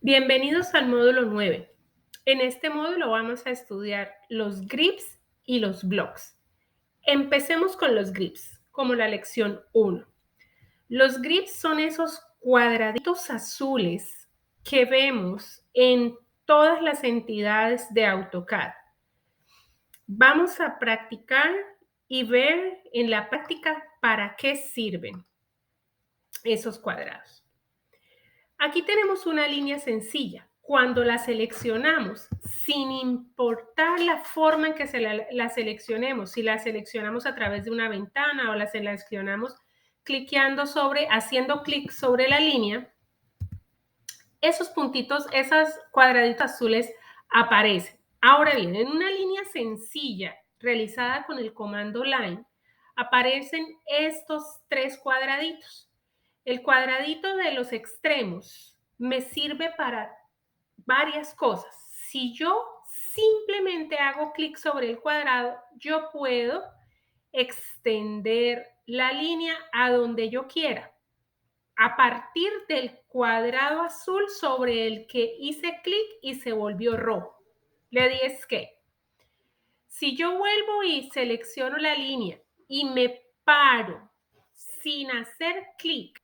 Bienvenidos al módulo 9. En este módulo vamos a estudiar los grips y los blocks. Empecemos con los grips, como la lección 1. Los grips son esos cuadraditos azules que vemos en todas las entidades de AutoCAD. Vamos a practicar y ver en la práctica para qué sirven esos cuadrados. Aquí tenemos una línea sencilla. Cuando la seleccionamos, sin importar la forma en que la seleccionemos, si la seleccionamos a través de una ventana o la seleccionamos haciendo clic sobre la línea, esos puntitos, esos cuadraditos azules aparecen. Ahora bien, en una línea sencilla realizada con el comando line, aparecen estos tres cuadraditos. El cuadradito de los extremos me sirve para varias cosas. Si yo simplemente hago clic sobre el cuadrado, yo puedo extender la línea a donde yo quiera. A partir del cuadrado azul sobre el que hice clic y se volvió rojo. Le di escape. Si yo vuelvo y selecciono la línea y me paro sin hacer clic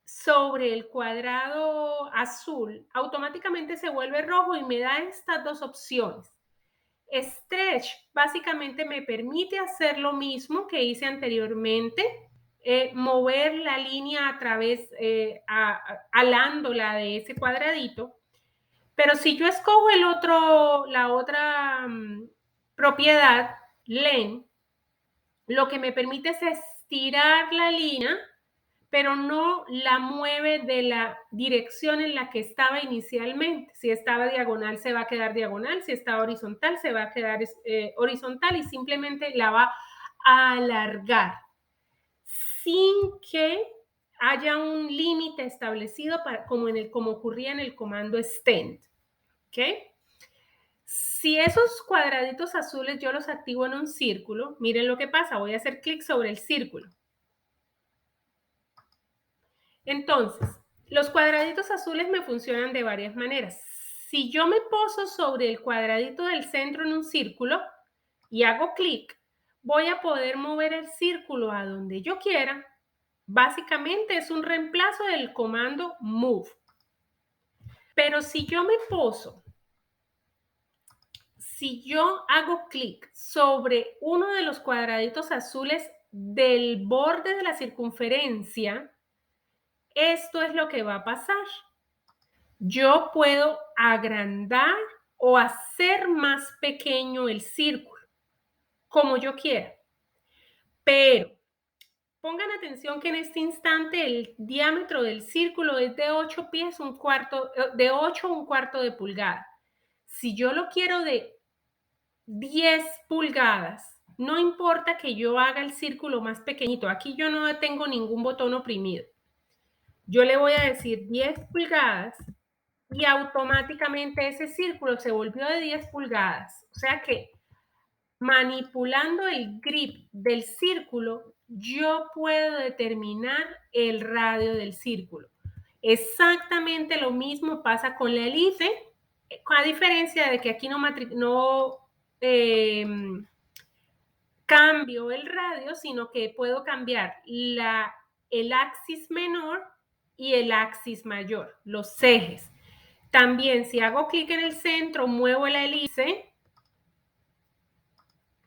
sobre el cuadrado azul, automáticamente se vuelve rojo y me da estas dos opciones. Stretch básicamente me permite hacer lo mismo que hice anteriormente, mover la línea a través, alándola de ese cuadradito. Pero si yo escojo la otra propiedad, len, lo que me permite es estirar la línea, pero no la mueve de la dirección en la que estaba inicialmente. Si estaba diagonal, se va a quedar diagonal. Si estaba horizontal, se va a quedar horizontal y simplemente la va a alargar sin que haya un límite establecido como ocurría en el comando extend. ¿Ok? Si esos cuadraditos azules yo los activo en un círculo, miren lo que pasa. Voy a hacer clic sobre el círculo. Entonces, los cuadraditos azules me funcionan de varias maneras. Si yo me poso sobre el cuadradito del centro en un círculo y hago clic, voy a poder mover el círculo a donde yo quiera. Básicamente es un reemplazo del comando move. Pero si yo hago clic sobre uno de los cuadraditos azules del borde de la circunferencia, esto es lo que va a pasar. Yo puedo agrandar o hacer más pequeño el círculo, como yo quiera. Pero pongan atención que en este instante el diámetro del círculo es de 8 pies, de 8 un cuarto de pulgada. Si yo lo quiero de 10 pulgadas, no importa que yo haga el círculo más pequeñito. Aquí yo no tengo ningún botón oprimido. Yo le voy a decir 10 pulgadas y automáticamente ese círculo se volvió de 10 pulgadas. O sea que manipulando el grip del círculo, yo puedo determinar el radio del círculo. Exactamente lo mismo pasa con la elipse, a diferencia de que aquí no cambio el radio, sino que puedo cambiar el axis menor y el axis mayor, los ejes. También, si hago clic en el centro, muevo la elipse,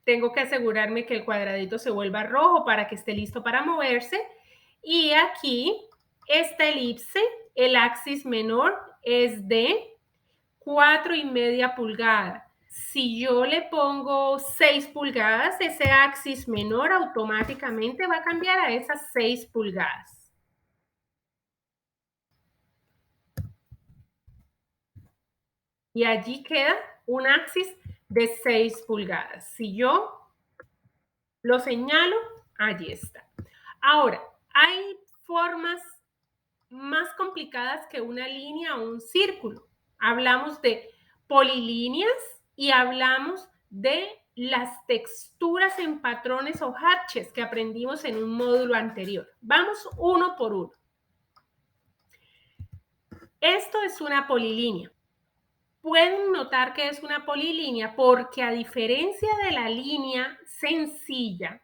tengo que asegurarme que el cuadradito se vuelva rojo para que esté listo para moverse. Y aquí, esta elipse, el axis menor es de 4,5 pulgadas. Si yo le pongo 6 pulgadas, ese axis menor automáticamente va a cambiar a esas 6 pulgadas. Y allí queda un axis de 6 pulgadas. Si yo lo señalo, allí está. Ahora, hay formas más complicadas que una línea o un círculo. Hablamos de polilíneas y hablamos de las texturas en patrones o hatches que aprendimos en un módulo anterior. Vamos uno por uno. Esto es una polilínea. Pueden notar que es una polilínea porque a diferencia de la línea sencilla,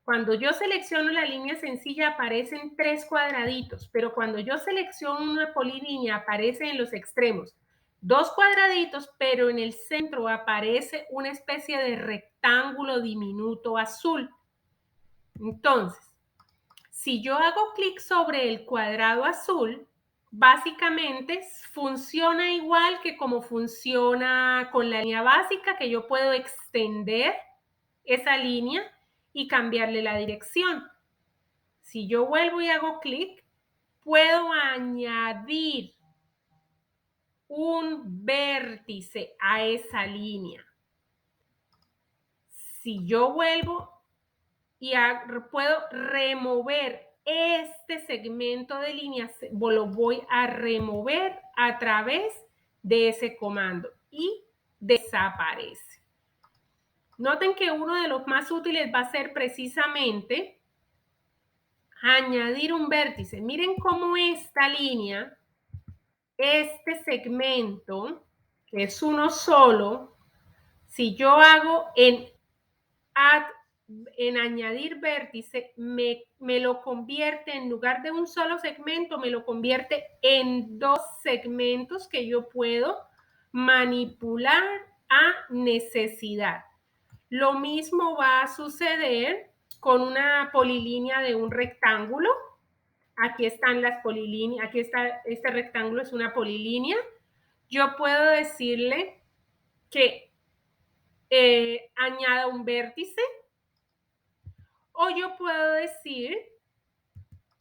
cuando yo selecciono la línea sencilla aparecen 3 cuadraditos, pero cuando yo selecciono una polilínea aparece en los extremos 2 cuadraditos, pero en el centro aparece una especie de rectángulo diminuto azul. Entonces, si yo hago clic sobre el cuadrado azul, básicamente funciona igual que como funciona con la línea básica, que yo puedo extender esa línea y cambiarle la dirección. Si yo vuelvo y hago clic, puedo añadir un vértice a esa línea. Si yo vuelvo y puedo remover este segmento de líneas, lo voy a remover a través de ese comando y desaparece. Noten que uno de los más útiles va a ser precisamente añadir un vértice. Miren cómo esta línea, este segmento, que es uno solo, si yo hago en añadir vértice, me lo convierte, en lugar de un solo segmento, me lo convierte en 2 segmentos que yo puedo manipular a necesidad. Lo mismo va a suceder con una polilínea de un rectángulo. Aquí están las polilíneas, aquí está, este rectángulo es una polilínea. Yo puedo decirle que añada un vértice, o yo puedo decir,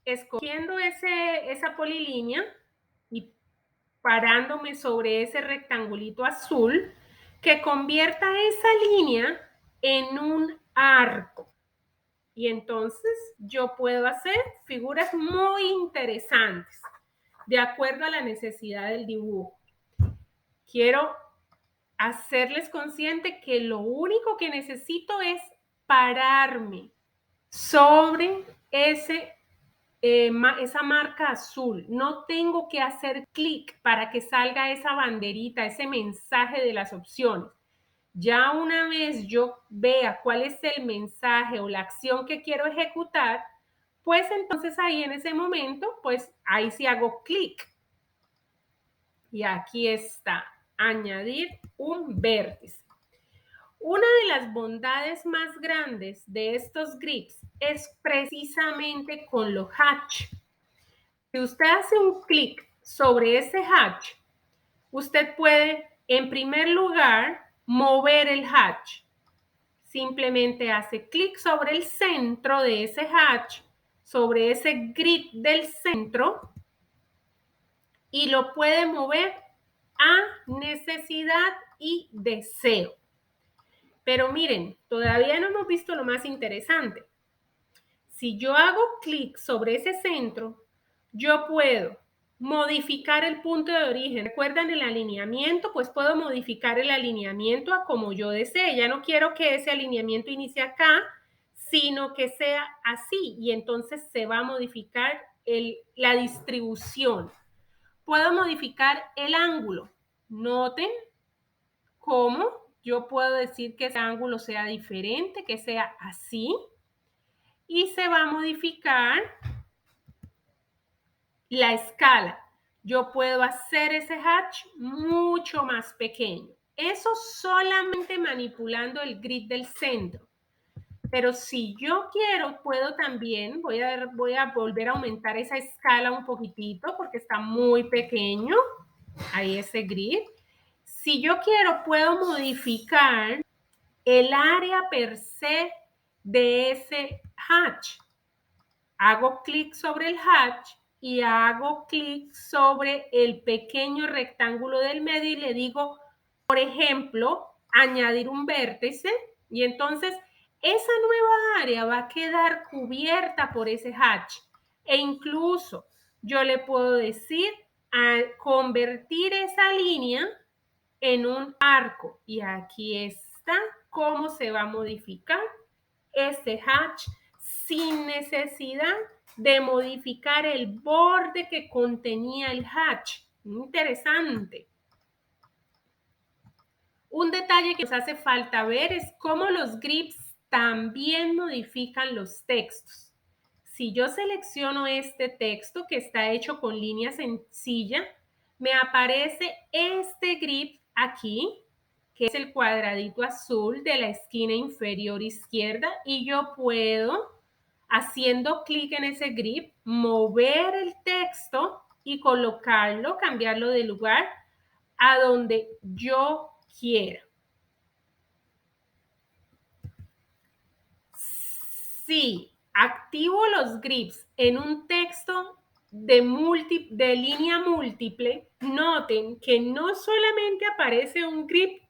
escogiendo esa polilínea y parándome sobre ese rectangulito azul, que convierta esa línea en un arco. Y entonces yo puedo hacer figuras muy interesantes de acuerdo a la necesidad del dibujo. Quiero hacerles consciente que lo único que necesito es pararme sobre esa marca azul. No tengo que hacer clic para que salga esa banderita, ese mensaje de las opciones. Ya una vez yo vea cuál es el mensaje o la acción que quiero ejecutar, pues entonces ahí en ese momento, pues ahí sí hago clic. Y aquí está, añadir un vértice. Una de las bondades más grandes de estos grids es precisamente con los hatch. Si usted hace un clic sobre ese hatch, usted puede, en primer lugar, mover el hatch. Simplemente hace clic sobre el centro de ese hatch, sobre ese grid del centro, y lo puede mover a necesidad y deseo. Pero miren, todavía no hemos visto lo más interesante. Si yo hago clic sobre ese centro, yo puedo modificar el punto de origen. ¿Recuerdan el alineamiento? Pues puedo modificar el alineamiento a como yo desee. Ya no quiero que ese alineamiento inicie acá, sino que sea así. Y entonces se va a modificar la distribución. Puedo modificar el ángulo. Noten cómo yo puedo decir que ese ángulo sea diferente, que sea así. Y se va a modificar la escala. Yo puedo hacer ese hatch mucho más pequeño. Eso solamente manipulando el grid del centro. Pero si yo quiero, puedo también, voy a volver a aumentar esa escala un poquitito porque está muy pequeño. Ahí ese grid. Si yo quiero, puedo modificar el área per se de ese hatch. Hago clic sobre el hatch y hago clic sobre el pequeño rectángulo del medio y le digo, por ejemplo, añadir un vértice, y entonces esa nueva área va a quedar cubierta por ese hatch. E incluso yo le puedo decir a convertir esa línea en un arco. Y aquí está cómo se va a modificar este hatch sin necesidad de modificar el borde que contenía el hatch. Interesante. Un detalle que nos hace falta ver es cómo los grips también modifican los textos. Si yo selecciono este texto que está hecho con línea sencilla, me aparece este grip aquí, que es el cuadradito azul de la esquina inferior izquierda, y yo puedo, haciendo clic en ese grip, mover el texto y colocarlo, cambiarlo de lugar a donde yo quiera. Si activo los grips en un texto de línea múltiple, noten que no solamente aparece un grip,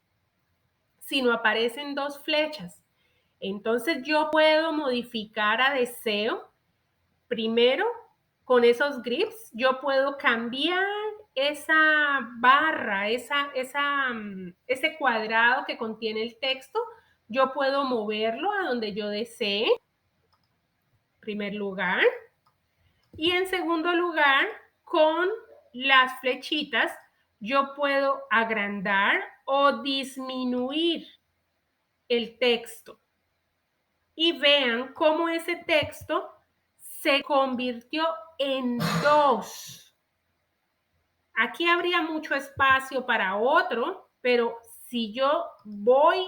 sino aparecen dos flechas. Entonces yo puedo modificar a deseo. Primero, con esos grips, yo puedo cambiar esa barra, ese cuadrado que contiene el texto. Yo puedo moverlo a donde yo desee, en primer lugar. Y en segundo lugar, con las flechitas, yo puedo agrandar o disminuir el texto. Y vean cómo ese texto se convirtió en dos. Aquí habría mucho espacio para otro, pero si yo voy,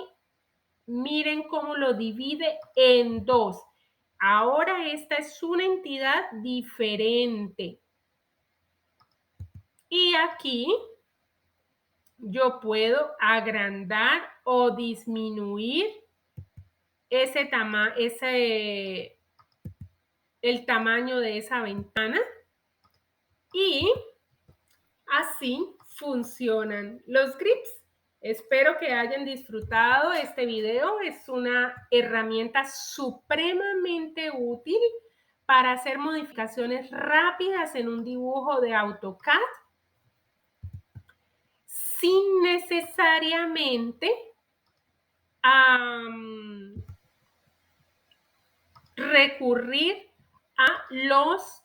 miren cómo lo divide en dos. Ahora esta es una entidad diferente. Y aquí yo puedo agrandar o disminuir el tamaño de esa ventana. Y así funcionan los grips. Espero que hayan disfrutado este video. Es una herramienta supremamente útil para hacer modificaciones rápidas en un dibujo de AutoCAD sin necesariamente recurrir a los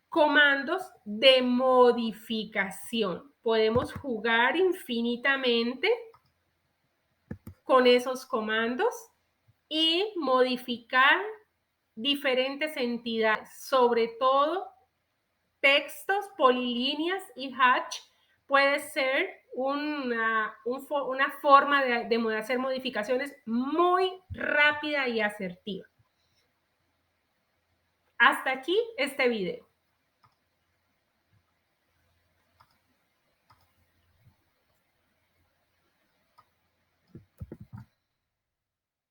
comandos de modificación. Podemos jugar infinitamente con esos comandos y modificar diferentes entidades, sobre todo textos, polilíneas y hatch. Puede ser una forma de hacer modificaciones muy rápida y asertiva. Hasta aquí este video.